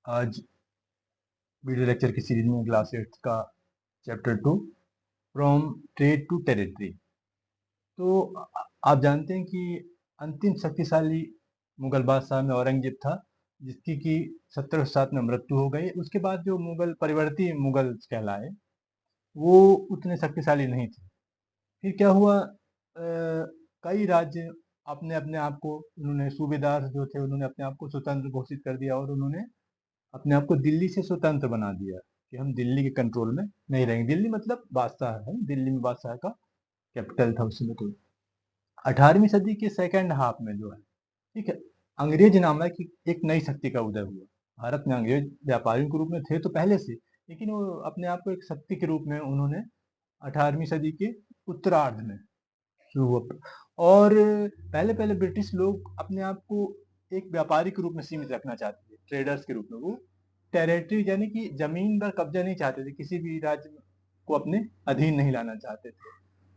आज video lecture की series में क्लास 8 का chapter 2 from trade to territory. तो आप जानते हैं कि अंतिम शक्तिशाली मुगल बादशाह में औरंगजेब था, जिसकी कि 1707 में मृत्यु हो गई। उसके बाद जो मुगल परिवर्ती मुगल कहलाए वो उतने शक्तिशाली नहीं थे। फिर क्या हुआ, कई राज्य अपने अपने आप को, उन्होंने सूबेदार जो थे उन्होंने अपने आप को स्वतंत्र घोषित कर दिया और उन्होंने अपने आप को दिल्ली से स्वतंत्र बना दिया कि हम दिल्ली के कंट्रोल में नहीं रहेंगे। दिल्ली मतलब बादशाह है, दिल्ली में बादशाह का कैपिटल था उस समय। तो 18वीं सदी के सेकेंड हाफ में जो है, ठीक है, अंग्रेज नाम है कि एक नई शक्ति का उदय हुआ। भारत में अंग्रेज व्यापारियों के रूप में थे तो पहले से, लेकिन वो अपने आप को एक शक्ति के रूप में उन्होंने 18वीं सदी के उत्तरार्ध में शुरू हुआ। और पहले पहले ब्रिटिश लोग अपने आप को एक व्यापारी के रूप में सीमित रखना चाहते थे, ट्रेडर्स के रूप में। वो टेरिटरी यानी कि जमीन पर कब्जा नहीं चाहते थे, किसी भी राज्य को अपने अधीन नहीं लाना चाहते थे।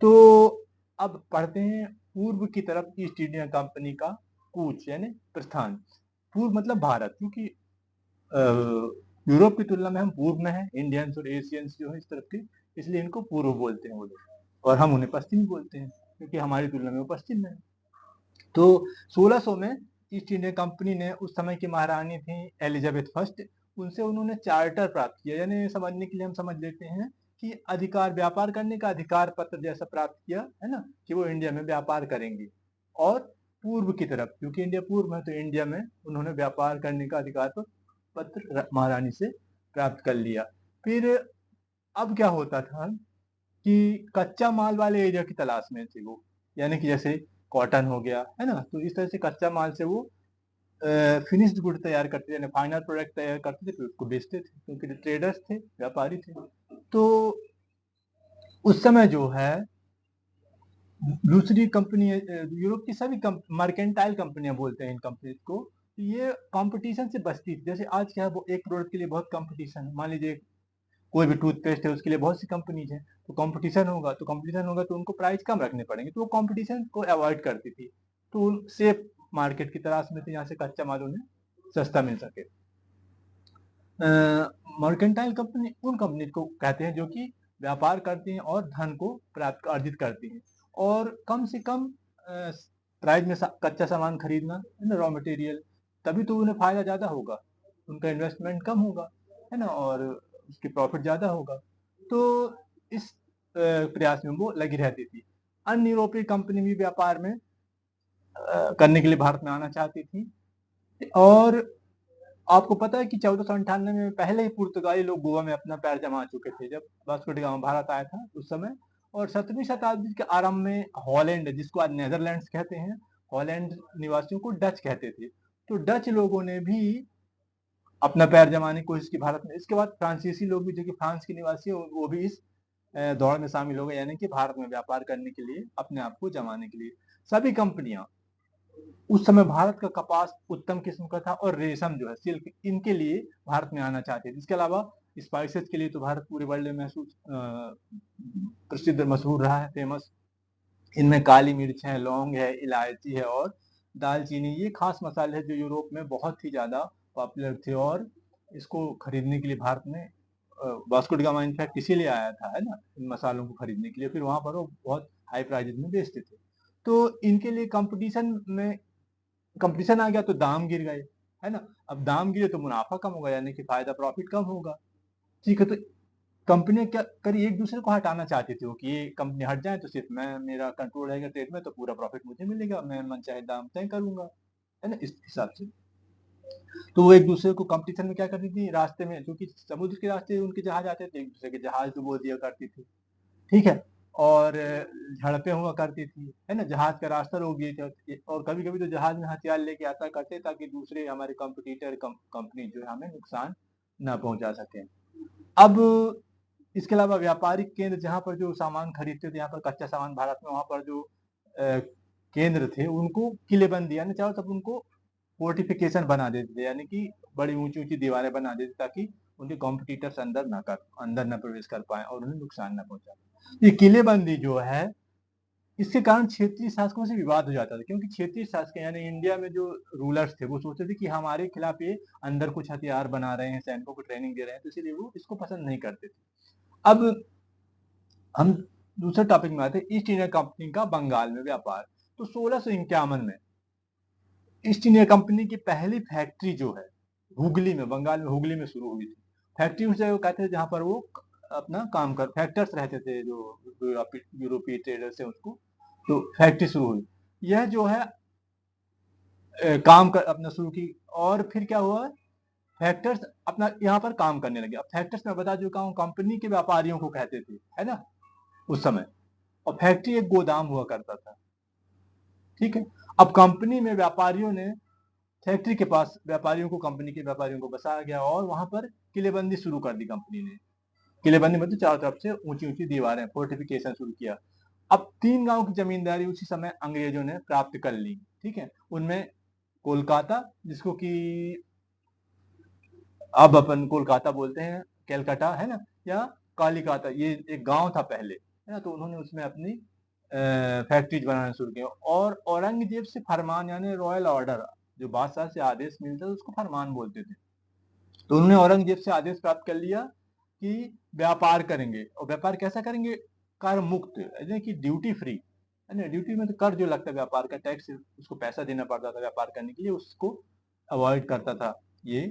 तो अब पढ़ते हैं पूर्व की तरफ ईस्ट इंडिया कंपनी का कूच यानी प्रस्थान। पूर्व मतलब भारत, क्योंकि यूरोप की तुलना में हम पूर्व में हैं, इंडियंस और एशियंस जो है इस तरफ के, इसलिए इनको पूर्व बोलते हैं वो लोग, और हम उन्हें पश्चिमी बोलते हैं क्योंकि हमारी तुलना में वो पश्चिम में है। तो 1600 में ईस्ट इंडिया कंपनी ने, उस समय की महारानी थी एलिजाबेथ फर्स्ट, उनसे उन्होंने चार्टर प्राप्त किया, यानी समझने के लिए हम समझ लेते हैं कि अधिकार, व्यापार करने का अधिकार पत्र जैसा प्राप्त किया है ना, कि वो इंडिया में व्यापार करेंगे। और पूर्व की तरफ, क्योंकि इंडिया पूर्व में, तो इंडिया में उन्होंने व्यापार करने का अधिकार पत्र महारानी से प्राप्त कर लिया। फिर अब क्या होता था कि कच्चा माल वाले एरिया की तलाश में थे वो, यानी कि जैसे कॉटन हो गया है ना, तो इस तरह से कच्चा माल से वो फिनिश्ड गुड तैयार करते थे, यानी फाइनल प्रोडक्ट तैयार करते थे, फिर उसको बेचते थे, क्योंकि ट्रेडर्स थे, व्यापारी थे। तो उस समय जो है दूसरी कंपनी, यूरोप की सभी मर्केंटाइल कंपनियां बोलते हैं इन कंपनीज को, ये कंपटीशन से बचती थी। जैसे आज क्या है, वो एक प्रोडक्ट के लिए बहुत कंपटीशन है, मान लीजिए कोई भी टूथपेस्ट है, उसके लिए बहुत सी कंपनीज है, तो कंपटीशन होगा तो उनको प्राइस कम रखने पड़ेंगे, तो वो कंपटीशन को अवॉइड करती थी। तो सेफ मार्केट की तलाश में थे, यहाँ से कच्चा माल उन्हें सस्ता मिल सके। मर्केंटाइल कंपनी उन कंपनी को कहते हैं जो कि व्यापार करती हैं और धन को प्राप्त अर्जित करती हैं, और कम से कम प्राइस में कच्चा सामान खरीदना है ना, रॉ मटेरियल, तभी तो उन्हें फायदा ज्यादा होगा, उनका इन्वेस्टमेंट कम होगा है ना, और उसकी प्रॉफिट ज्यादा होगा। तो इस प्रयास में वो लगी रहती थी। अन्य यूरोपीय कंपनी भी व्यापार में करने के लिए भारत में आना चाहती थी। और आपको पता है कि 1498 में पहले ही पुर्तगाली लोग गोवा में अपना पैर जमा चुके थे जब वास्को डी गामा भारत आया था उस समय। और 17वीं शताब्दी के आरंभ में हॉलैंड, जिसको आज नेदरलैंड्स कहते हैं, हॉलैंड निवासियों को डच कहते थे, तो डच लोगों ने भी अपना पैर जमाने की कोशिश की भारत में। इसके बाद फ्रांसीसी लोग भी, जो कि फ्रांस के निवासी है, वो भी इस दौड़ में शामिल हो गए, यानी कि भारत में व्यापार करने के लिए, अपने आप को जमाने के लिए। सभी कंपनियां, उस समय भारत का कपास उत्तम किस्म का था और रेशम जो है सिल्क, इनके लिए भारत में आना चाहते थे। इसके अलावा स्पाइसेस के लिए तो भारत पूरे वर्ल्ड में प्रसिद्ध, मशहूर रहा है, फेमस। इनमें काली मिर्च है, लौंग है, इलायची है और दालचीनी, ये खास मसाले हैं जो यूरोप में बहुत ही ज्यादा पॉपुलर थे। और इसको खरीदने के लिए भारत में वास्को डी गामा इनफैक्ट इसीलिए आया था, है ना, इन मसालों को खरीदने के लिए। फिर वहां पर वो बहुत हाई प्राइजेस में बेचते थे। तो इनके लिए कंपटीशन आ गया तो दाम गिर गए, है ना। अब दाम गिरे तो मुनाफा कम होगा, यानी कि फायदा, प्रॉफिट कम होगा। ठीक है, तो कंपनियां क्या करी, एक दूसरे को हटाना चाहती थी, कि ये कंपनी हट जाए तो सिर्फ मैं, मेरा कंट्रोल रहेगा ट्रेड में, तो पूरा प्रॉफिट मुझे मिलेगा, मैं मनचाहे दाम तय करूंगा, है ना, इस हिसाब से। तो वो एक दूसरे को कंपटीशन में क्या करती थी, रास्ते में, क्योंकि समुद्र के रास्ते उनके जहाज आते थे, एक दूसरे के जहाज डुबो दिया करती थी, ठीक है। और झड़पें हुआ करती थी, है ना, जहाज का रास्ता रोक दिए थे, और कभी कभी तो जहाज में हथियार लेके आता करते, ताकि दूसरे हमारे कंपटीटर कंपनी जो है हमें नुकसान न पहुंचा सके। अब इसके अलावा व्यापारिक केंद्र, जहां पर जो सामान खरीदते थे, यहाँ पर कच्चा सामान भारत में, वहां पर जो केंद्र थे उनको किलेबंदी, यानी चारों तरफ उनको फोर्टिफिकेशन बना देते थे, यानी कि बड़ी ऊंची ऊंची दीवारें बना देते, ताकि उनके कॉम्पिटिटर्स अंदर न प्रवेश कर पाए और उन्हें नुकसान न पहुंचा। ये किलेबंदी जो है इसके कारण क्षेत्रीय शासकों से विवाद हो जाता था, क्योंकि क्षेत्रीय शासक यानी इंडिया में जो रूलर्स थे वो सोचते थे कि हमारे खिलाफ ये अंदर कुछ हथियार बना रहे हैं, सैनिकों को ट्रेनिंग दे रहे हैं, तो इसीलिए वो इसको पसंद नहीं करते थे। अब हम दूसरे टॉपिक में आते हैं, ईस्ट इंडिया कंपनी का बंगाल में व्यापार। तो 1651 में ईस्ट इंडिया कंपनी की पहली फैक्ट्री जो है हुगली में, बंगाल में हुगली में शुरू हुई थी। फैक्ट्री उस जगह कहते थे जहां पर वो अपना काम कर फैक्टर्स रहते थे, जो यूरोपीय ट्रेडर्स है उसको, तो फैक्ट्री शुरू हुई। यह जो है काम कर अपना शुरू की, और फिर क्या हुआ, फैक्टर्स अपना यहाँ पर काम करने लगे। अब फैक्टर्स मैं बता चुका हूँ कंपनी के व्यापारियों को कहते थे, है ना, उस समय। और फैक्ट्री एक गोदाम हुआ करता था, ठीक है। अब कंपनी में व्यापारियों ने फैक्ट्री के पास व्यापारियों को, कंपनी के व्यापारियों को बसाया गया, और वहां पर किलेबंदी शुरू कर दी कंपनी ने। किलेबंदी मतलब चारों तरफ से ऊंची ऊंची दीवारें, फोर्टिफिकेशन शुरू किया। अब 3 गांव की जमींदारी उसी समय अंग्रेजों ने प्राप्त कर ली, ठीक है। उनमें कोलकाता, जिसको कि अब अपन कोलकाता बोलते हैं, कैलकाटा, है ना, या कालीकाता, ये एक गांव था पहले, है ना। तो उन्होंने उसमें अपनी फैक्ट्रीज बनाना शुरू किया, और औरंगजेब से फरमान यानी रॉयल ऑर्डर, जो बादशाह से आदेश मिलता था उसको फरमान बोलते थे। तो उन्होंने औरंगजेब से आदेश प्राप्त कर लिया कि व्यापार करेंगे, और व्यापार कैसा करेंगे, कर मुक्त, यानी कि ड्यूटी फ्री, है ना। ड्यूटी में तो कर जो लगता है व्यापार का, टैक्स, उसको पैसा देना पड़ता था व्यापार करने के लिए, उसको अवॉइड करता था ये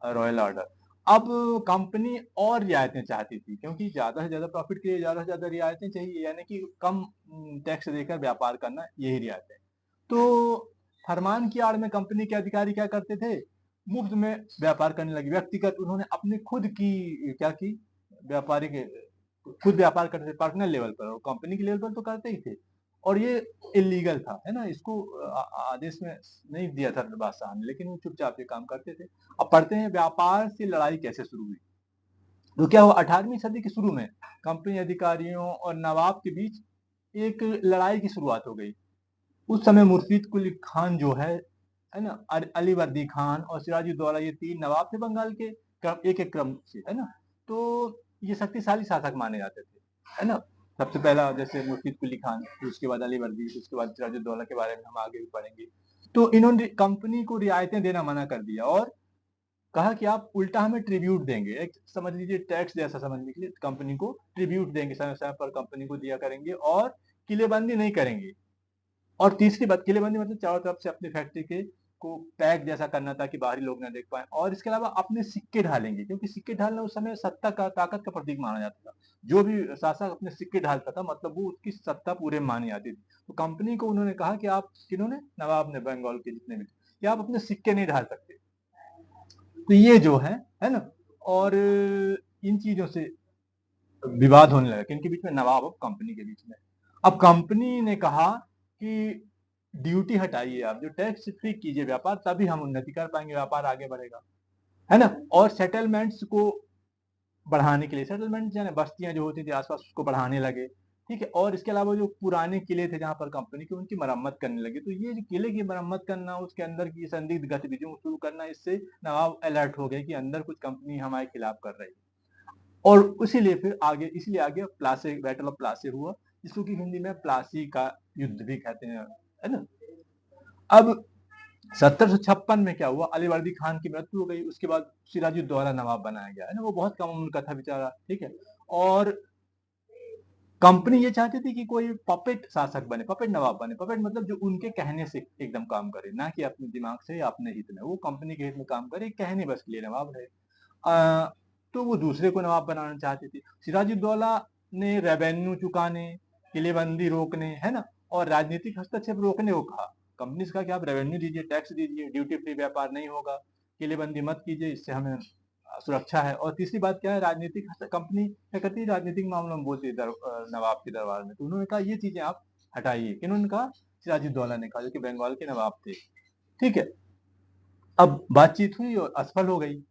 रॉयल ऑर्डर। अब कंपनी और रियायतें चाहती थी, क्योंकि ज्यादा से ज्यादा प्रॉफिट के लिए ज्यादा से ज्यादा रियायतें चाहिए, यानी कि कम टैक्स देकर व्यापार करना, यही रियायतें। तो फरमान की आड़ में कंपनी के अधिकारी क्या करते थे, मुफ्त में व्यापार करने लगे। व्यक्तिगत उन्होंने अपनी खुद की क्या की, व्यापारिक, खुद व्यापार करते थे पर्सनल लेवल पर, और कंपनी के लेवल पर तो करते ही थे। और ये इलीगल था, है ना, इसको आदेश में नहीं दिया था बादशाह ने, लेकिन वो चुपचाप ये काम करते थे। अब पढ़ते हैं व्यापार से लड़ाई कैसे शुरू हुई। तो क्या हुआ, 18वीं सदी के शुरू में कंपनी अधिकारियों और नवाब के बीच एक लड़ाई की शुरुआत हो गई। उस समय मुर्शीद कुली खान जो है ना, अलीवर्दी खान और सिराजुद्दौला, ये 3 नवाब थे बंगाल के, एक एक क्रम से, है ना। तो ये शक्तिशाली शासक माने जाते थे, है ना। सबसे पहला जैसे मुर्शीद कुली खान, फिर उसके बाद अलीवर्दी, उसके बाद सिराजुद्दौला के बारे में हम आगे भी पढ़ेंगे। तो इन्होंने कंपनी को रियायतें देना मना कर दिया, और कहा कि आप उल्टा हमें ट्रिब्यूट देंगे, एक समझ लीजिए टैक्स जैसा समझने के लिए, कंपनी को ट्रिब्यूट देंगे, समय समय पर कंपनी को दिया करेंगे, और किलेबंदी नहीं करेंगे। और तीसरी बात, किलेबंदी मतलब चारों तरफ से अपनी फैक्ट्री के को पैक जैसा करना ताकि बाहरी लोग ना देख पाए, और इसके अलावा अपने सिक्के ढालेंगे, क्योंकि सिक्के ढालना उस समय सत्ता का, ताकत का प्रतीक माना जाता था। जो भी शासक अपने सिक्के ढालता था, मतलब वो उसकी सत्ता पूरे मानी जाती थी। तो कंपनी को उन्होंने कहा कि आप, किन्होंने, नवाब ने, बंगाल के जितने भी थे, कि आप अपने सिक्के नहीं ढाल सकते। तो ये जो है ना, और इन चीजों से विवाद होने लगा, किनके बीच में, नवाब और कंपनी के बीच में। अब कंपनी ने कहा कि ड्यूटी हटाइए, आप जो टैक्स फ्री कीजिए व्यापार, तभी हम उन्नति कर पाएंगे, व्यापार आगे बढ़ेगा, है ना। और सेटलमेंट्स को बढ़ाने के लिए, सेटलमेंट यानी बस्तियां जो होती थी आसपास, उसको बढ़ाने लगे, ठीक है। और इसके अलावा जो पुराने किले थे जहां पर कंपनी की, उनकी मरम्मत करने लगे। तो ये जो किले की मरम्मत करना, उसके अंदर की संदिग्ध गतिविधियों को शुरू करना, इससे नवाब अलर्ट हो गए कि अंदर कुछ कंपनी हमारे खिलाफ कर रही है। और इसीलिए फिर आगे, इसलिए आगे प्लासी, बैटल ऑफ प्लासी हुआ, जिसको कि हिंदी में प्लासी का युद्ध भी कहते हैं, है ना। अब 1756 में क्या हुआ, अलीवर्दी खान की मृत्यु हो गई, उसके बाद सिराजुद्दौला नवाब बनाया गया, है ना। वो बहुत कम उम्र का था बेचारा, ठीक है। और कंपनी ये चाहती थी कि कोई पपेट शासक बने, पपेट नवाब बने। पपेट मतलब जो उनके कहने से एकदम काम करे, ना कि अपने दिमाग से या अपने हित में, वो कंपनी के हित में काम करे, कहने बस के लिए नवाब रहे। तो वो दूसरे को नवाब बनाना चाहती थी। सिराजुद्दौला ने रेवेन्यू चुकाने, किलेबंदी रोकने, है ना, और राजनीतिक हस्तक्षेप रोकने को कहा। कंपनी से कहा कि आप रेवेन्यू दीजिए, टैक्स दीजिए, ड्यूटी फ्री व्यापार नहीं होगा, किलेबंदी मत कीजिए, इससे हमें सुरक्षा है। और तीसरी बात क्या है, राजनीतिक कंपनी क्या करती है, राजनीतिक मामलों में बोलती है नवाब के दरबार में। तो उन्होंने कहा ये चीजें आप हटाइए। किन्होंने कहा, सिराजुद्दौला ने कहा, जो कि बंगाल के नवाब थे, ठीक है। अब बातचीत हुई और असफल हो गई।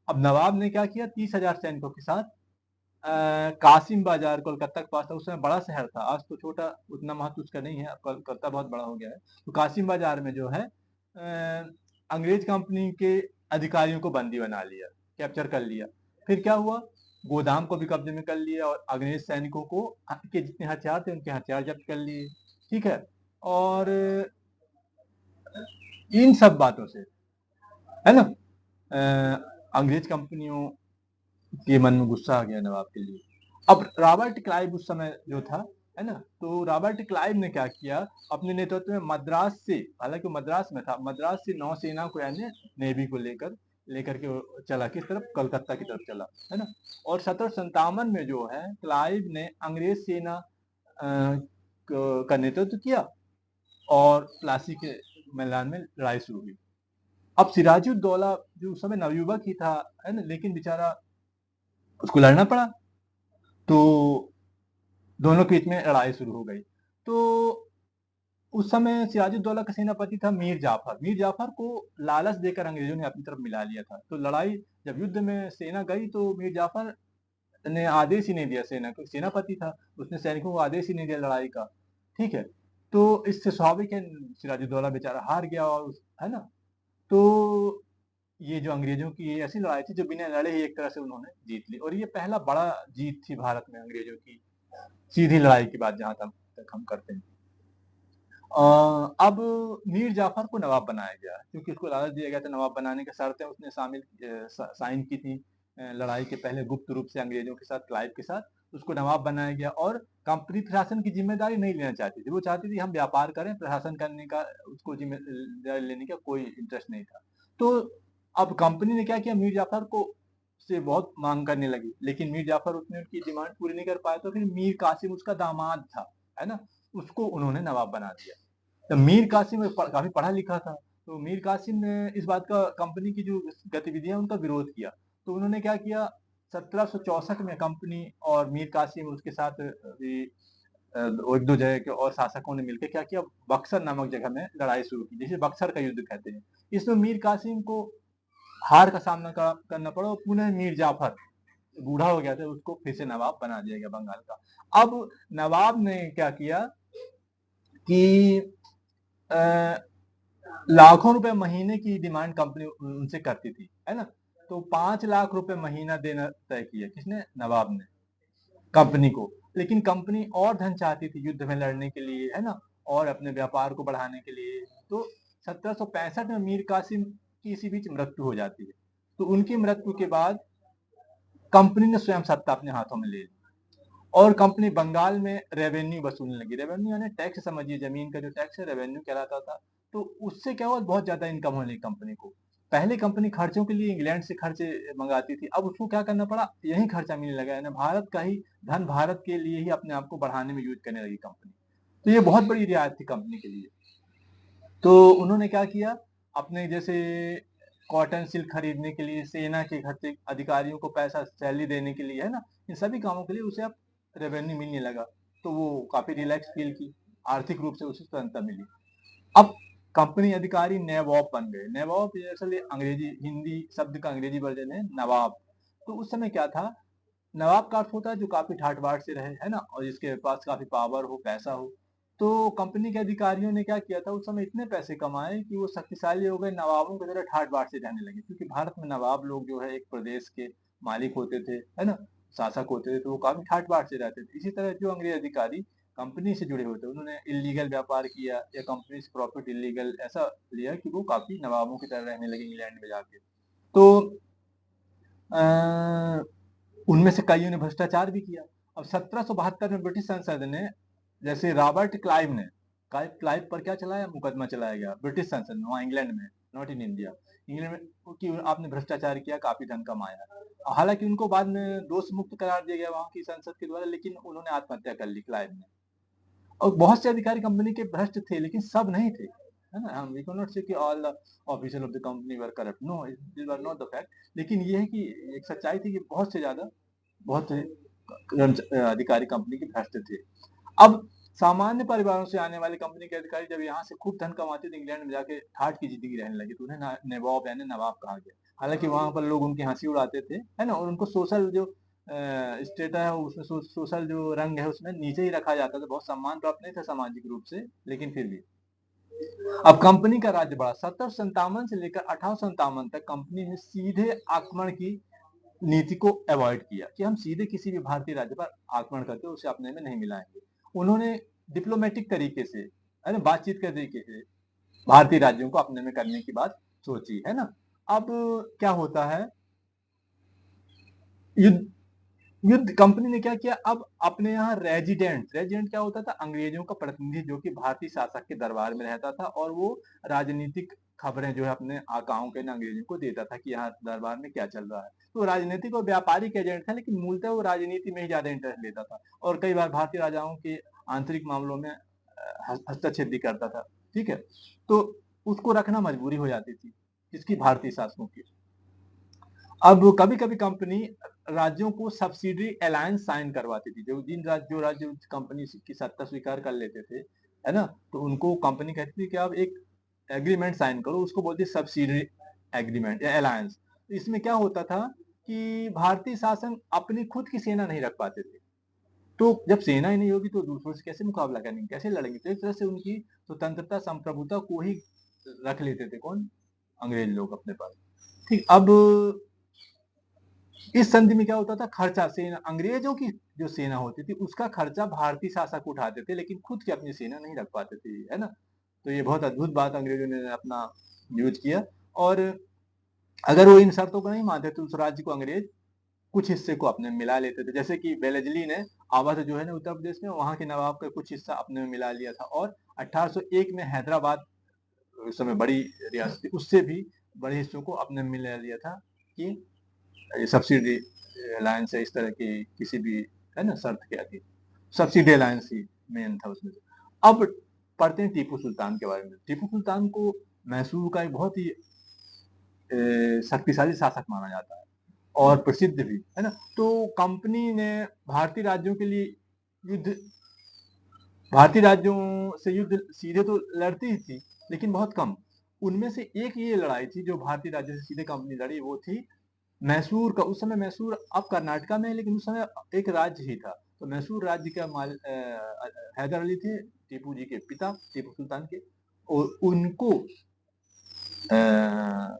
अब नवाब ने क्या किया, 30,000 सैनिकों के साथ कासिम बाजार, कोलकाता के पास था, उस समय बड़ा शहर था, आज तो छोटा, उतना महत्व उसका नहीं है, अब कोलकाता बहुत बड़ा हो गया है। तो कासिम बाजार में जो है अंग्रेज कंपनी के अधिकारियों को बंदी बना लिया, कैप्चर कर लिया। फिर क्या हुआ, गोदाम को भी कब्जे में कर लिया और अंग्रेज सैनिकों को के जितने हथियार थे उनके हथियार जब्त कर लिए। ठीक है, और इन सब बातों से, है ना, अंग्रेज कंपनियों के मन में गुस्सा आ गया नवाब के लिए। अब रॉबर्ट क्लाइव उस समय जो था, है ना, तो रॉबर्ट क्लाइव ने क्या किया, अपने नेतृत्व में मद्रास से, हालांकि मद्रास में था, मद्रास से नौसेना को यानी नेवी को लेकर लेकर के वो चला किस तरफ, कलकत्ता की तरफ चला, है ना। और 1757 में जो है क्लाइव ने अंग्रेज सेना का नेतृत्व किया और प्लासी के मैदान में लड़ाई शुरू हुई। अब सिराजुद्दौला जो उस समय नवयुवक ही था, है ना, लेकिन बेचारा उसको लड़ना पड़ा, तो दोनों के बीच में लड़ाई शुरू हो गई। तो उस समय सिराजुद्दौला का सेनापति था मीर जाफर। मीर जाफर को लालच देकर अंग्रेजों ने अपनी तरफ मिला लिया था। तो लड़ाई जब युद्ध में सेना गई तो मीर जाफर ने आदेश ही नहीं दिया, सेना को, सेनापति था, उसने सैनिकों को आदेश ही नहीं दिया लड़ाई का। ठीक है, तो इससे स्वाभाविक है सिराजुद्दौला बेचारा हार गया, और है ना। तो ये जो अंग्रेजों की ये ऐसी लड़ाई थी जो बिना लड़े ही एक तरह से उन्होंने जीत ली, और ये पहला बड़ा जीत थी भारत में अंग्रेजों की, सीधी लड़ाई की बात जहां तक हम करते हैं। अब मीर जाफर को नवाब बनाया गया क्योंकि उसको लालच दिया गया था, नवाब बनाने की शर्तें उसने साइन की थी लड़ाई के पहले गुप्त रूप से अंग्रेजों के साथ, क्लाइव के साथ। उसको नवाब बनाया गया और कंपनी प्रशासन की जिम्मेदारी नहीं लेना चाहती थी। वो चाहती थी हम व्यापार करें, प्रशासन करने का उसको जिम्मेदारी लेने का कोई इंटरेस्ट नहीं था। तो अब कंपनी ने क्या किया, मीर जाफर को से बहुत मांग करने लगी, लेकिन मीर जाफर उसने उनकी डिमांड पूरी नहीं कर पाया। तो फिर मीर कासिम उसका दामाद था, है ना, उसको उन्होंने नवाब बना दिया। तो मीर कासिम काफी पढ़ा लिखा था, तो मीर कासिम ने इस बात का, कंपनी की जो गतिविधियां उनका विरोध किया। तो उन्होंने क्या किया, 1764 में कंपनी और मीर कासिम उसके साथ भी एक दो जगह के और शासकों ने मिलकर क्या किया, बक्सर नामक जगह में लड़ाई शुरू की, जिसे बक्सर का युद्ध कहते हैं। इसमें मीर कासिम को हार का सामना करना पड़ा और पुनः मीर जाफर बूढ़ा हो गया था, उसको फिर से नवाब बना दिया गया बंगाल का। अब नवाब ने क्या किया कि लाखों रुपए महीने की डिमांड कंपनी उनसे करती थी, है ना। तो 5 लाख रुपए महीना देना तय किया, किसने, नवाब ने, कंपनी को। लेकिन कंपनी और धन चाहती थी युद्ध में लड़ने के लिए, है ना, और अपने व्यापार को बढ़ाने के लिए। तो 1765 में मीर कासिम की इसी बीच मृत्यु हो जाती है। तो उनकी मृत्यु के बाद कंपनी ने स्वयं सत्ता अपने हाथों में ले ली और कंपनी बंगाल में रेवेन्यू वसूलने लगी। रेवेन्यू यानी टैक्स, समझिए, जमीन का जो टैक्स है रेवेन्यू कहलाता था। तो उससे क्या हुआ, बहुत ज्यादा इनकम होने लगी कंपनी को। पहले कंपनी खर्चों के लिए इंग्लैंड से खर्चे मंगाती थी, अब उसको क्या करना पड़ा, यही खर्चा मिलने लगा, यानी भारत का ही धन भारत के लिए ही अपने आप को बढ़ाने में यूज करने लगी कंपनी। तो ये बहुत बड़ी रियायत थी कंपनी के लिए। तो उन्होंने क्या किया, अपने जैसे कॉटन सिल्क खरीदने के लिए, सेना के खर्चे, अधिकारियों को पैसा सैलरी देने के लिए, है ना, इन सभी कामों के लिए उसे अब रेवेन्यू मिलने लगा। तो वो काफी रिलैक्स फील की, आर्थिक रूप से उसे स्वतंत्रता मिली। अब कंपनी अधिकारी नवाब बन गए। नवाब दरअसल अंग्रेजी, हिंदी शब्द का अंग्रेजी वर्जन है नवाब। तो उस समय क्या था, नवाब का अर्थ होता है जो काफी ठाट बाट से रहे, है ना, और जिसके पास काफी पावर हो, पैसा हो। तो कंपनी के अधिकारियों ने क्या किया था, उस समय इतने पैसे कमाए कि वो शक्तिशाली हो गए, नवाबों की तरह ठाट बाट से रहने लगे। क्योंकि भारत में नवाब लोग जो है एक प्रदेश के मालिक होते थे, है ना, शासक होते थे, तो वो काफी ठाट बाट से रहते थे। इसी तरह जो अंग्रेज अधिकारी कंपनी से जुड़े होते, उन्होंने इलीगल व्यापार किया या कंपनी से प्रॉफिट इलीगल ऐसा लिया कि वो काफी नवाबों की तरह रहने लगे इंग्लैंड में जाके। तो उनमें से कईयों ने भ्रष्टाचार भी किया। अब 1772 में ब्रिटिश संसद ने, जैसे रॉबर्ट क्लाइव ने, क्लाइव पर क्या चलाया, मुकदमा चलाया गया ब्रिटिश संसद में, वहां इंग्लैंड में, नॉट इन इंडिया। इंग्लैंड में कि आपने भ्रष्टाचार किया, काफी धन कमाया। हालांकि उनको बाद में दोष मुक्त करार दिया गया वहां की संसद के द्वारा, लेकिन उन्होंने आत्महत्या कर ली क्लाइव ने। और बहुत से अधिकारी कंपनी के भ्रष्ट थे, लेकिन सब नहीं थे, है ना। हम वी कैन नॉट से कि all the officer of the company were corrupt, no, this were not the fact. लेकिन ये है कि एक सच्चाई थी कि बहुत से ज्यादा, बहुत से अधिकारी कंपनी के भ्रष्ट थे। अब सामान्य परिवारों से आने वाले कंपनी के अधिकारी जब यहाँ से खूब धन कमाते थे, इंग्लैंड में जाके ठाट की जिंदगी रहने लगे, तो उन्हें नवाब यानी नवाब कहा गया। हालांकि वहां पर लोग उनकी हंसी उड़ाते थे, है ना, और उनको सोशल जो स्टेटस है उसमें, सोशल जो रंग है उसमें नीचे ही रखा जाता था, बहुत सम्मान प्राप्त नहीं था सामाजिक रूप से, लेकिन फिर भी। अब कंपनी का राज्य बढ़ा, 1757 से लेकर 1857 तक कंपनी ने सीधे आक्रमण की नीति को अवॉइड किया कि हम सीधे किसी भी भारतीय राज्य पर आक्रमण करके उसे अपने में नहीं मिलाएंगे। उन्होंने डिप्लोमेटिक तरीके से, है ना, बातचीत के तरीके से भारतीय राज्यों को अपने में करने की बात सोची, है ना। अब क्या होता है, युद्ध युद्ध कंपनी ने क्या किया, अब अपने यहाँ रेजिडेंट रेजिडेंट क्या होता था, अंग्रेजों का प्रतिनिधि जो कि भारतीय शासक के दरबार में रहता था और वो राजनीतिक खबरें जो है अपने आकाओं के अंग्रेजों को देता था कि यहाँ दरबार में क्या चल रहा है। तो राजनीतिक और व्यापारिक एजेंट था, लेकिन मूलतः वो राजनीति में ही ज्यादा इंटरेस्ट लेता था और कई बार भारतीय राजाओं के आंतरिक मामलों में हस्तक्षेप भी करता था। ठीक है, तो उसको रखना मजबूरी हो जाती थी किसकी, भारतीय शासकों की। अब कभी कभी कंपनी राज्यों को सब्सिडी अलायंस साइन करवाती थी, जो राज्य कंपनी की सत्ता स्वीकार कर लेते थे, है ना, तो उनको कंपनी कहती थी कि आप एक एग्रीमेंट साइन करो, उसको बोलती सब्सिडी एग्रीमेंट या अलायंस। इसमें क्या होता था कि भारतीय शासन अपनी खुद की सेना नहीं रख पाते थे, तो जब सेना ही नहीं होगी तो दूसरों से कैसे मुकाबला करेंगे, कैसे लड़ेंगे, तो इस तरह से उनकी स्वतंत्रता संप्रभुता को ही रख लेते थे कौन, अंग्रेज लोग अपने पास। ठीक, अब इस संधि में क्या होता था, खर्चा सेना, अंग्रेजों की जो सेना होती थी उसका खर्चा भारतीय शासक उठाते थे, लेकिन खुद की अपनी सेना नहीं रख पाते थे, है ना। तो ये बहुत अद्भुत बात अंग्रेजों ने अपना यूज किया, और अगर वो इन शर्तों को नहीं मानते तो उस राज्य को अंग्रेज कुछ हिस्से को अपने में मिला लेते थे, जैसे कि बेलेजली ने अवध जो है ना उत्तर प्रदेश में, वहां के नवाब का कुछ हिस्सा अपने में मिला लिया था, और 1801 में हैदराबाद, उस समय बड़ी रियासत थी, उससे भी बड़े हिस्सों को अपने में मिला लिया था कि सब्सिडी अलायंस है, इस तरह की किसी भी, है ना, शर्त के अधीन सब्सिडी अलायंस ही मेन था उसमें। अब पढ़ते हैं टीपू सुल्तान के बारे में। टीपू सुल्तान को मैसूर का एक बहुत ही शक्तिशाली शासक माना जाता है और प्रसिद्ध भी, है ना। तो कंपनी ने भारतीय राज्यों के लिए युद्ध भारतीय राज्यों से युद्ध सीधे तो लड़ती ही थी, लेकिन बहुत कम। उनमें से एक ये लड़ाई थी जो भारतीय राज्यों से सीधे कंपनी लड़ी, वो थी मैसूर का। उस समय मैसूर अब कर्नाटका में है, लेकिन उस समय एक राज्य ही था। तो मैसूर राज्य का हैदर अली थे, टीपू जी के पिता, टीपू सुल्तान के, और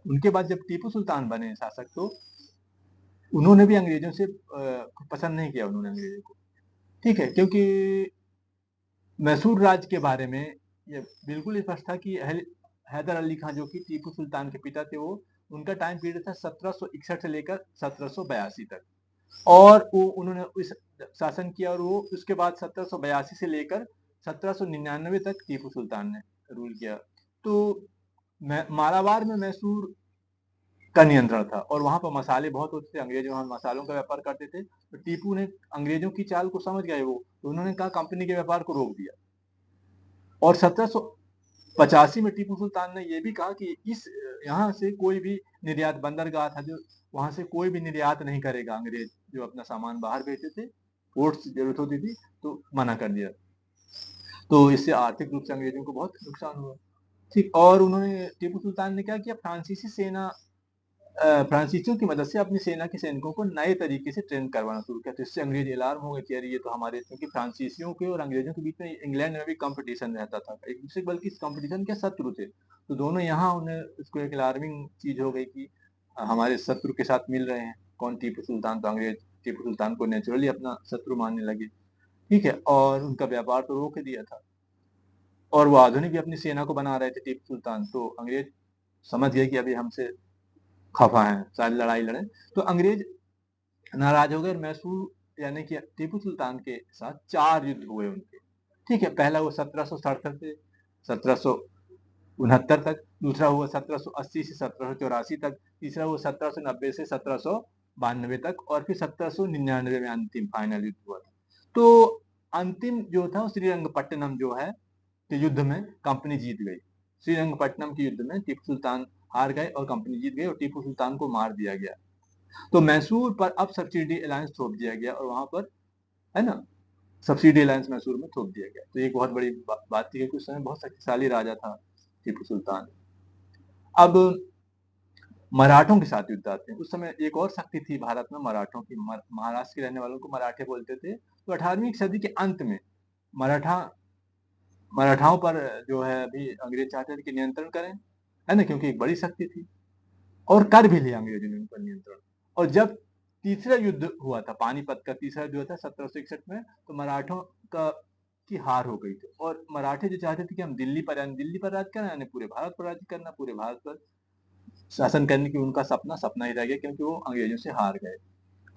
उनके बाद जब टीपू सुल्तान बने शासक, तो उन्होंने भी अंग्रेजों से पसंद नहीं किया उन्होंने अंग्रेजों को। ठीक है, क्योंकि मैसूर राज्य के बारे में ये बिल्कुल स्पष्ट था कि हैदर अली खान जो कि टीपू सुल्तान के पिता थे, वो उनका टाइम पीरियड था 1761 से लेकर 1782 तक, और वो उन्होंने इस शासन किया, और वो उसके बाद 1782 से लेकर 1799 तक टीपू सुल्तान ने रूल किया। तो मालाबार में मैसूर का नियंत्रण था, और वहां पर मसाले बहुत होते थे, अंग्रेज वहां मसालों का व्यापार करते थे। तो टीपू ने अंग्रेजों की चाल को समझ गए वो, तो उन्होंने कहा कंपनी के व्यापार को रोक दिया। और 1785 में टीपू सुल्तान ने यह भी कहा कि इस यहाँ से कोई भी निर्यात, बंदरगाह था जो, वहां से कोई भी निर्यात नहीं करेगा अंग्रेज, जो अपना सामान बाहर भेजते थे, पोर्ट्स की जरूरत होती थी, तो मना कर दिया। तो इससे आर्थिक रूप से अंग्रेजों को बहुत नुकसान हुआ। ठीक, और उन्होंने, टीपू सुल्तान ने क्या किया, फ्रांसीसियों की मदद से अपनी सेना के सैनिकों को नए तरीके से ट्रेन करवाना शुरू किया। तो इससे अंग्रेज अलार्म हो गए कि यार ये तो हमारे, क्योंकि फ्रांसीसियों के और अंग्रेजों के बीच में इंग्लैंड में भी कंपटीशन रहता था एक दूसरे, बल्कि इस कंपटीशन के शत्रु थे। तो दोनों यहाँ, उन्हें उसको एक अलार्मिंग चीज हो गई कि हमारे शत्रु के साथ मिल रहे हैं कौन, टीपू सुल्तान। तो अंग्रेज टीपू सुल्तान को नेचुरली अपना शत्रु मानने लगे। ठीक है, और उनका व्यापार तो रोक दिया था, और वो आधुनिक भी अपनी सेना को बना रहे थे टीपू सुल्तान। तो अंग्रेज समझ गए कि अभी हमसे खफा है, शायद लड़ाई लड़े। तो अंग्रेज नाराज हो गए, और मैसूर यानी कि टीपू सुल्तान के साथ 4 युद्ध हुए उनके। ठीक है, पहला वो 1767 से 1769 तक, दूसरा हुआ 1780 से 1784 तक, तीसरा हुआ 1790 से 1792 तक, और फिर 1799 में अंतिम फाइनल युद्ध हुआ था। तो अंतिम जो था श्रीरंगपट्टनम जो है के युद्ध में कंपनी जीत गई। श्रीरंगपट्टनम के युद्ध में टीपू सुल्तान हार गए और कंपनी जीत गई, और टीपू सुल्तान को मार दिया गया। तो मैसूर पर अब सब्सिडी अलायंस थोप दिया गया, और वहां पर, है ना, सब्सिडी अलायंस मैसूर में थोप दिया गया। तो एक बहुत बड़ी बात थी कि उस समय बहुत शक्तिशाली राजा था टीपू सुल्तान। अब मराठों के साथ युद्ध आते हैं। उस समय एक और शक्ति थी भारत में, मराठों की। महाराष्ट्र के रहने वालों को मराठे बोलते थे। तो 18वीं सदी के अंत में मराठाओं पर जो है अभी अंग्रेज चाहते थे कि नियंत्रण करें, है ना, क्योंकि एक बड़ी शक्ति थी, और कर भी लिया अंग्रेजों ने उन पर नियंत्रण। और जब तीसरा युद्ध हुआ था, पानीपत का तीसरा युद्ध हुआ था 1761 में, तो मराठों का की हार हो गई थी और मराठे जो चाहते थे कि हम दिल्ली पर राज करना, यानी पूरे भारत पर राज्य करना, पूरे भारत पर शासन करने की उनका सपना सपना ही रह गया, क्योंकि वो अंग्रेजों से हार गए।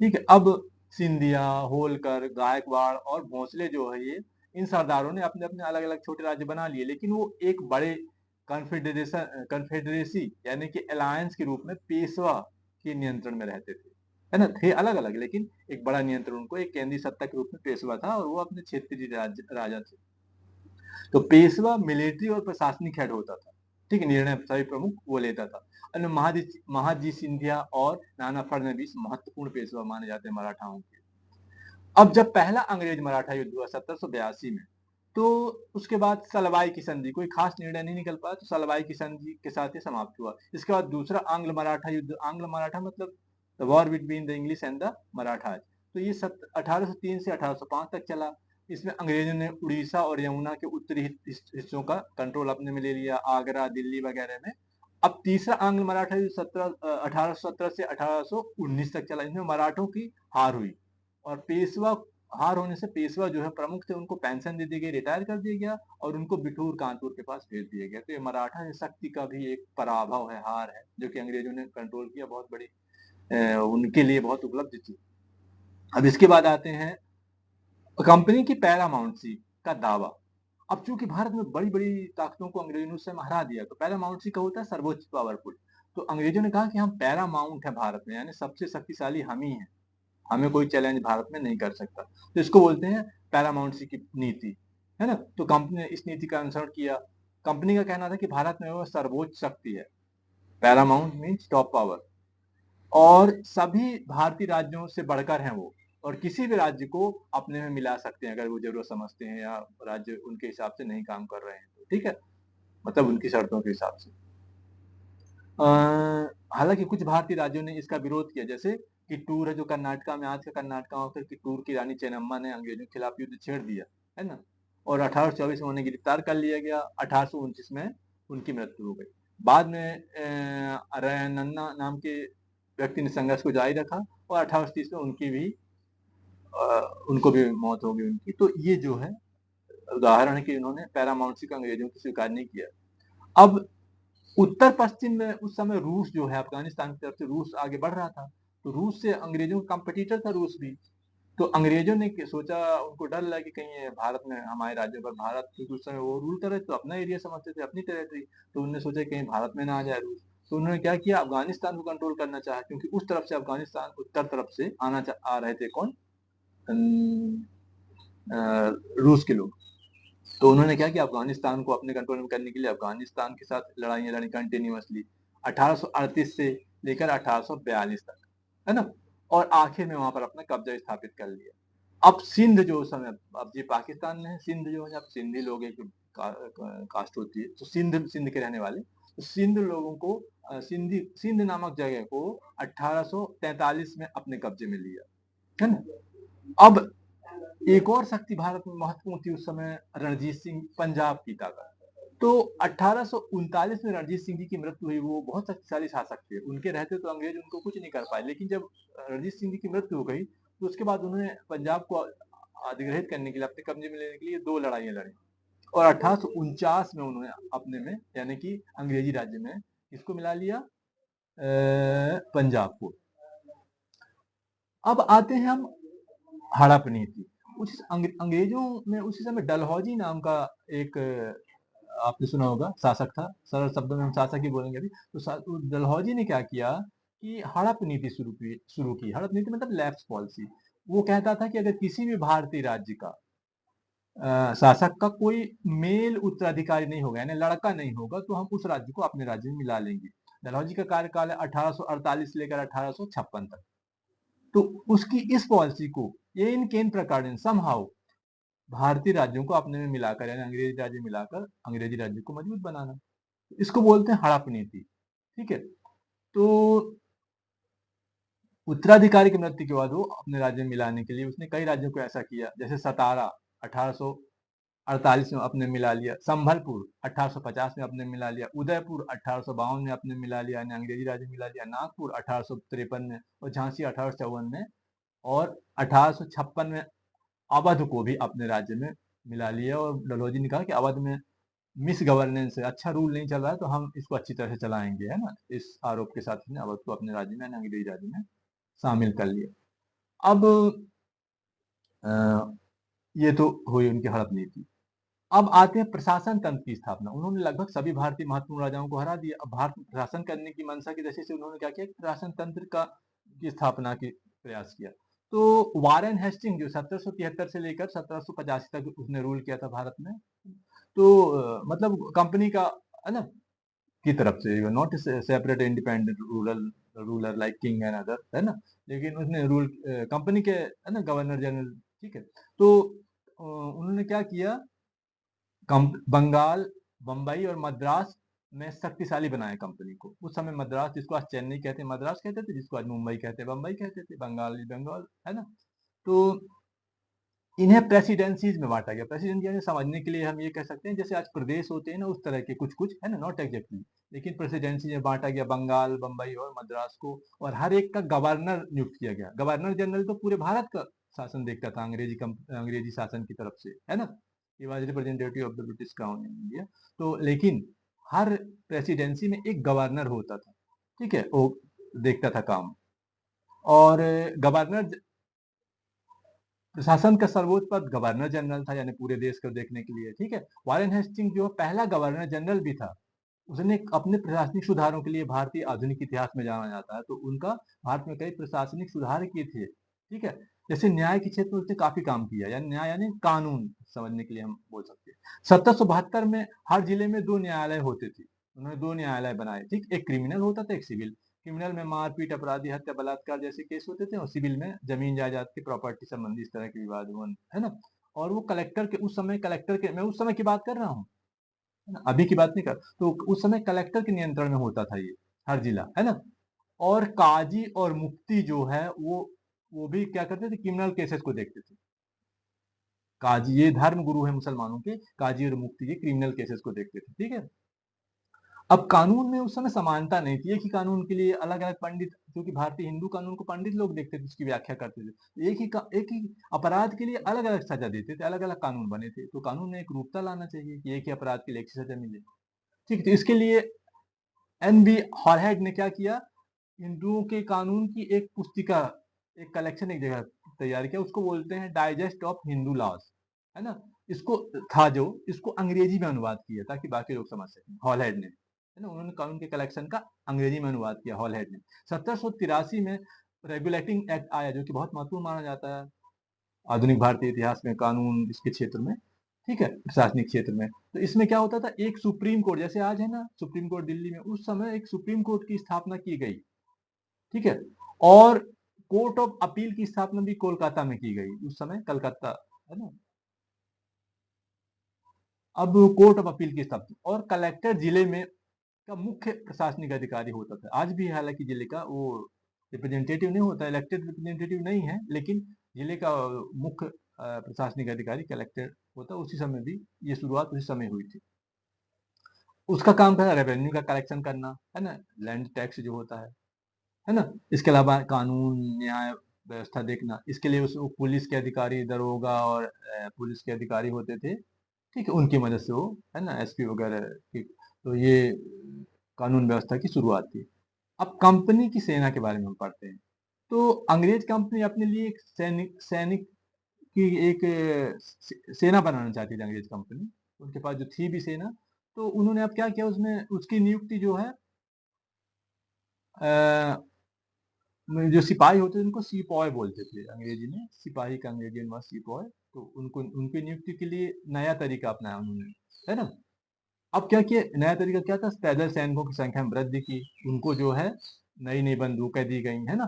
ठीक है, अब सिंधिया, होलकर, गायकवाड़ और भोसले जो है, ये इन सरदारों ने अपने अपने अलग अलग छोटे राज्य बना लिए, लेकिन वो एक बड़े कन्फेडरेसी यानी कि अलायंस के रूप में पेशवा के नियंत्रण में रहते थे, है ना। थे अलग अलग, लेकिन एक बड़ा नियंत्रण उनको एक केंद्रीय सत्ता के रूप में पेशवा था, और वो अपने क्षेत्रीय राजा थे। तो पेशवा मिलिट्री और प्रशासनिक हेड होता था, ठीक है, निर्णय सभी प्रमुख वो लेता था। अन्य महाजी सिंधिया और नाना फडणवीस महत्वपूर्ण पेशवा माने जाते हैं मराठाओं के। अब जब पहला अंग्रेज मराठा युद्ध हुआ 1782 में, तो उसके बाद सलवाई की संधि, कोई खास निर्णय नहीं निकल पाया, तो सलवाई की संधि के साथ ही समाप्त हुआ। इसके बाद दूसरा आंग्ल मराठा युद्ध, आंग्ल मराठा मतलब the war between the English and the Marathas, तो ये 1803 से 1805 तक चला। इसमें अंग्रेजों ने उड़ीसा और यमुना के उत्तरी हिस्सों का कंट्रोल अपने में ले लिया, आगरा, दिल्ली वगैरह में। अब तीसरा आंग्ल मराठा युद्ध 1817 से 1819 तक चला। इसमें मराठों की हार हुई और पेशवा हार होने से पेशवा जो है प्रमुख थे, उनको पेंशन दे दी गई, रिटायर कर दिया गया और उनको बिठूर कानपुर के पास भेज दिया गया। तो ये मराठा शक्ति का भी एक पराभव है, हार है, जो कि अंग्रेजों ने कंट्रोल किया, बहुत बड़ी उनके लिए बहुत उपलब्धि थी। अब इसके बाद आते हैं कंपनी की पैरामाउंट का दावा। अब चूंकि भारत में बड़ी बड़ी ताकतों को अंग्रेजों ने उस समय हरा दिया, तो पैरामाउंट का होता है सर्वोच्च पावरफुल। तो अंग्रेजों ने कहा कि हम पैरामाउंट है भारत में, यानी सबसे शक्तिशाली हम ही है, हमें कोई चैलेंज भारत में नहीं कर सकता। तो इसको बोलते हैं पैरामाउंट की नीति, है ना। तो कंपनी ने इस नीति का अनुसरण किया। कंपनी का कहना था कि भारत में वो सर्वोच्च शक्ति है, पैरामाउंट मीन्स टॉप पावर, और सभी भारतीय राज्यों से बढ़कर हैं वो, और किसी भी राज्य को अपने में मिला सकते हैं अगर वो जरूरत समझते हैं, या राज्य उनके हिसाब से नहीं काम कर रहे हैं तो, ठीक है, मतलब उनकी शर्तों के हिसाब से। हालांकि कुछ भारतीय राज्यों ने इसका विरोध किया, जैसे कित्तूर है जो कर्नाटका में, आज का कर्नाटका, और फिर कित्तूर की रानी चेन्नम्मा ने अंग्रेजों के खिलाफ युद्ध छेड़ दिया, है ना। और 1824 में उन्हें गिरफ्तार कर लिया गया, 1829 में उनकी मृत्यु हो गई। बाद में रैनन्ना नाम के व्यक्ति ने संघर्ष को जारी रखा और 1830 में उनको भी मौत हो गई उनकी। तो ये जो है उदाहरण है कि इन्होंने पैरामाउंट को अंग्रेजों को स्वीकार नहीं किया। अब उत्तर पश्चिम में उस समय रूस जो है, अफगानिस्तान की तरफ से रूस आगे बढ़ रहा था, तो रूस से अंग्रेजों का कंपटीटर था रूस भी। तो अंग्रेजों ने सोचा, उनको डर लगा कि कहीं ये भारत में हमारे राज्य पर, भारत क्योंकि उस समय वो रूल कर रहे, तो अपना एरिया समझते थे, अपनी टेरिटरी, तो उन्होंने सोचा कहीं भारत में ना आ जाए रूस। तो उन्होंने क्या किया, अफगानिस्तान को कंट्रोल करना चाहा, क्योंकि उस तरफ से अफगानिस्तान उत्तर तरफ से आ रहे थे कौन, रूस के लोग। तो उन्होंने क्या किया, अफगानिस्तान को अपने कंट्रोल में करने के लिए अफगानिस्तान के साथ लड़ाइयाँ लड़ी कंटिन्यूअसली 1838 से लेकर 1842 तक, है ना, और आखिर में वहां पर अपना कब्जा स्थापित कर लिया। अब सिंध जो उस समय, अब ये पाकिस्तान में है, सिंध जो है, अब सिंधी लोग एक कास्ट होती है, तो सिंध के रहने वाले, तो सिंध लोगों को सिंध नामक जगह को 1843 में अपने कब्जे में लिया, है ना। अब एक और शक्ति भारत में महत्वपूर्ण थी उस समय, रणजीत सिंह, पंजाब की ताकत। तो 1839 में रणजीत सिंह जी की मृत्यु हुई। वो बहुत शक्तिशाली शासक थे, उनके रहते तो अंग्रेज उनको कुछ नहीं कर पाए, लेकिन जब रणजीत सिंह जी की मृत्यु हो गई, तो उसके बाद उन्होंने पंजाब को अधिग्रहित करने के लिए, अपने कब्जे में लेने के लिए 2 लड़ाइयां लड़ी, और 1849 में उन्होंने अपने में, यानी कि अंग्रेजी राज्य में, किसको मिला लिया, पंजाब को। अब आते हैं हम हड़प नीति। अंग्रेजों में उसी समय डलहौजी नाम का एक, आपने सुना होगा, शासक था, सरल शब्दों में हम शासक ही बोलेंगे अभी। तो डलहौजी ने क्या किया कि हड़प नीति शुरू की। हड़प नीति मतलब लैप्स पॉलिसी। वो कहता था कि अगर किसी भी भारतीय राज्य का शासक का कोई मेल उत्तराधिकारी नहीं होगा, यानी लड़का नहीं होगा, तो हम उस राज्य को अपने राज्य में मिला लेंगे। डलहौजी का कार्यकाल है 1848 से लेकर 1856 तक। तो उसकी इस पॉलिसी को ये इन केन प्रकार समहाउ भारतीय राज्यों को अपने में मिलाकर, यानी अंग्रेजी राज्य मिलाकर अंग्रेजी राज्य को मजबूत बनाना, इसको बोलते हैं हड़प नीति, ठीक है। तो उत्तराधिकारी की मृत्यु के बाद वो अपने राज्य में मिलाने के लिए उसने कई राज्यों को ऐसा किया, जैसे सतारा 48 में अपने मिला लिया, संभलपुर 1850 में अपने मिला लिया, उदयपुर 1852 में अपने मिला लिया, यानी अंग्रेजी राज्य मिला लिया, नागपुर 1853 में और झांसी 1854 में, और 1856 में अवध को भी अपने राज्य में मिला लिया। और डलहौजी ने कहा कि अवध में मिस गवर्नेंस है, अच्छा रूल नहीं चल रहा है, तो हम इसको अच्छी तरह से चलाएंगे, है ना। इस आरोप के साथ उसने अवध को अपने राज्य में, अंग्रेजी राज्य में शामिल कर लिया। अब अ, ये तो हुई उनकी हड़प नीति। अब आते हैं प्रशासन तंत्र की स्थापना। उन्होंने लगभग सभी भारतीय महत्वपूर्ण राजाओं को हरा दिया। अब भारत में प्रशासन करने की मंशा की दृष्टि से उन्होंने क्या किया, प्रशासन तंत्र की स्थापना की प्रयास किया। तो वारेन हेस्टिंग जो 1773 से लेकर 1785 तक उसने रूल किया था भारत में, तो मतलब कंपनी का, है ना, की तरफ से, not separate independent rural ruler like king and other, है ना, लेकिन उसने रूल कंपनी के, है ना, गवर्नर जनरल, ठीक है। तो उन्होंने क्या किया, बंगाल, बंबई और मद्रास में शक्तिशाली बनाया कंपनी को। उस समय मद्रास, जिसको आज चेन्नई कहते हैं, मद्रास कहते थे, जिसको आज मुंबई कहते हैं, बंबई कहते थे, बंगाल बंगाल, है ना। तो इन्हें प्रेसिडेंसीज में बांटा गया। प्रेसिडेंसी यानी समझने के लिए हम ये कह सकते हैं जैसे आज प्रदेश होते हैं ना, उस तरह के कुछ कुछ, है ना, नॉट एग्जैक्टली, लेकिन प्रेसिडेंसी में बांटा गया बंगाल, बंबई और मद्रास को। और हर एक का गवर्नर नियुक्त किया गया। गवर्नर जनरल तो पूरे भारत का शासन देखता था अंग्रेजी शासन की तरफ से, है ना। He was representative of the British crown in India. तो लेकिन हर प्रेसिडेंसी में एक गवर्नर होता था, ठीक है, वो देखता था काम। और गवर्नर, प्रशासन का सर्वोच्च पद गवर्नर जनरल था, यानी पूरे देश को देखने के लिए, ठीक है। वारेन हेस्टिंग जो पहला गवर्नर जनरल भी था, उसने अपने प्रशासनिक सुधारों के लिए भारतीय आधुनिक इतिहास में जाना जाता है। तो उनका भारत में कई प्रशासनिक सुधार किए थे, ठीक है। जैसे न्याय के क्षेत्र में उसने काफी काम किया, यानी न्याय यानी कानून समझने के लिए हम बोल सकते हैं। 1772 में हर जिले में 2 न्यायालय होते थे। उन्होंने 2 न्यायालय बनाए, ठीक, एक क्रिमिनल होता था, एक सिविल। क्रिमिनल में मारपीट, अपराधी, हत्या, बलात्कार जैसे केस होते थे, और सिविल में जमीन जायदाद के प्रॉपर्टी संबंधी इस तरह के विवाद, है ना। और वो कलेक्टर के, उस समय कलेक्टर के, मैं उस समय की बात कर रहा हूँ, है ना, अभी की बात नहीं कर। तो उस समय कलेक्टर के नियंत्रण में होता था ये हर जिला, है ना। और काजी और मुफ्ती जो है वो भी क्या करते थे, क्रिमिनल केसेस को देखते थे। काजी, ये धर्म गुरु है मुसलमानों के, काजी और मुफ्ती ये क्रिमिनल केसेस को देखते थे, ठीक है। अब कानून में उस समय समानता नहीं थी, एक ही कानून के लिए अलग अलग पंडित, क्योंकि भारतीय हिंदू कानून को पंडित लोग देखते थे, उसकी व्याख्या करते थे। एक ही अपराध के लिए अलग अलग सजा देते थे, अलग अलग कानून बने थे। तो कानून में एक रूपता लाना चाहिए कि एक ही अपराध के लिए एक ही सजा मिले, ठीक। तो इसके लिए एन बी हॉलहेड ने क्या किया, हिंदुओं के कानून की एक पुस्तिका, एक कलेक्शन एक जगह तैयार किया, उसको बोलते हैं डाइजेस्ट ऑफ हिंदू लॉज, है ना। इसको था जो इसको अंग्रेजी में अनुवाद किया ताकि बाकी लोग समझ सकें, हॉलहेड ने, है ना। उन्होंने कानून के कलेक्शन का अंग्रेजी में अनुवाद किया, हॉलहेड ने। 1783 में रेगुलेटिंग एक्ट आया, जो कि बहुत महत्वपूर्ण माना जाता है आधुनिक भारतीय इतिहास में, कानून इसके क्षेत्र में, ठीक है, प्रशासनिक क्षेत्र में। तो इसमें क्या होता था, एक सुप्रीम कोर्ट, जैसे आज है ना सुप्रीम कोर्ट दिल्ली में, उस समय एक सुप्रीम कोर्ट की स्थापना की गई, ठीक है। और कोर्ट ऑफ अपील की स्थापना भी कोलकाता में की गई, उस समय कलकत्ता, है ना। अब कोर्ट ऑफ अपील की स्थापना, और कलेक्टर जिले में का मुख्य प्रशासनिक अधिकारी होता था। आज भी हालांकि जिले का वो रिप्रेजेंटेटिव नहीं होता, इलेक्टेड रिप्रेजेंटेटिव नहीं है, लेकिन जिले का मुख्य प्रशासनिक अधिकारी कलेक्टर होता। उसी समय भी ये शुरुआत उसी समय हुई थी। उसका काम था रेवेन्यू का कलेक्शन करना, है ना, लैंड टैक्स जो होता है ना। इसके अलावा कानून न्याय व्यवस्था देखना, इसके लिए उस पुलिस के अधिकारी, दरोगा और पुलिस के अधिकारी होते थे, ठीक है, उनकी मदद से वो, है ना, एसपी वगैरह की। तो ये कानून व्यवस्था की शुरुआत थी। अब कंपनी की सेना के बारे में हम पढ़ते हैं। तो अंग्रेज कंपनी अपने लिए एक सैनिक सैनिक की एक सेना बनाना चाहती थी अंग्रेज कंपनी। उनके पास जो थी भी सेना, तो उन्होंने अब क्या किया, उसमें उसकी नियुक्ति जो है, जो सिपाही होते थे उनको सीपॉय बोलते थे अंग्रेजी में, सिपाही का अंग्रेजी में सीपॉय। तो उनको, उनकी नियुक्ति के लिए नया तरीका अपनाया उन्होंने, है ना। अब क्या किया, नया तरीका क्या था, पैदल सैनिकों की संख्या में वृद्धि की, उनको जो है नई नई बंदूकें दी गई, है ना,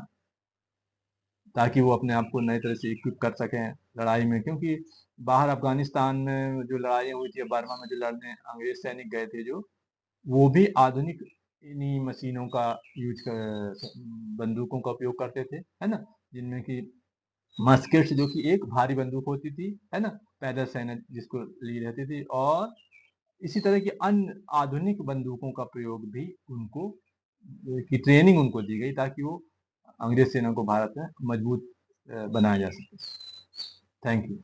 ताकि वो अपने आप को नई तरह से इक्विप कर सकें लड़ाई में। क्योंकि बाहर अफगानिस्तान में जो लड़ाइयाँ हुई थी, बर्मा में जो लड़ने अंग्रेज सैनिक गए थे जो, वो भी आधुनिक इन्हीं मशीनों का यूज कर, बंदूकों का उपयोग करते थे, है ना, जिनमें कि मस्केट्स जो कि एक भारी बंदूक होती थी, है ना, पैदल सेना जिसको ली रहती थी, और इसी तरह की अन्य आधुनिक बंदूकों का प्रयोग भी उनको की ट्रेनिंग उनको दी गई ताकि वो अंग्रेज सेना को भारत में मजबूत बनाया जा सके। Thank you.